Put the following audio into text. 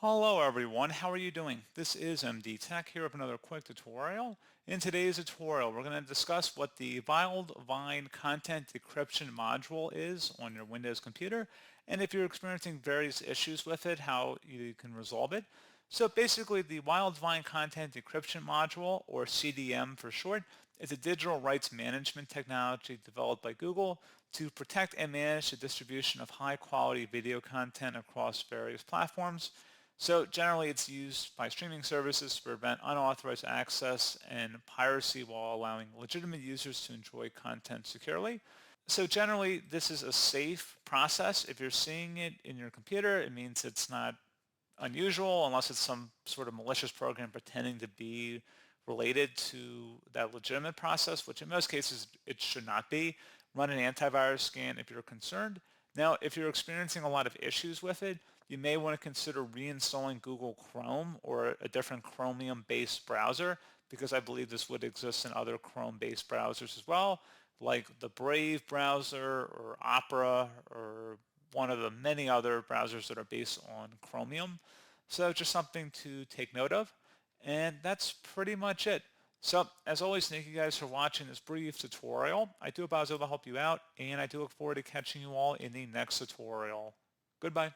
Hello everyone, how are you doing? This is MD Tech here with another quick tutorial. In today's tutorial, we're going to discuss what the Widevine Content Decryption Module is on your Windows computer, and if you're experiencing various issues with it, how you can resolve it. So basically, the Widevine Content Decryption Module, or CDM for short, is a digital rights management technology developed by Google to protect and manage the distribution of high-quality video content across various platforms. So generally it's used by streaming services to prevent unauthorized access and piracy while allowing legitimate users to enjoy content securely. So generally this is a safe process. If you're seeing it in your computer, it means it's not unusual unless it's some sort of malicious program pretending to be related to that legitimate process, which in most cases it should not be. Run an antivirus scan if you're concerned. Now, if you're experiencing a lot of issues with it, you may want to consider reinstalling Google Chrome or a different Chromium-based browser, because I believe this would exist in other Chrome-based browsers as well, like the Brave browser or Opera or one of the many other browsers that are based on Chromium. So just something to take note of. And that's pretty much it. So as always, thank you guys for watching this brief tutorial. I do hope I was able to help you out, and I do look forward to catching you all in the next tutorial. Goodbye.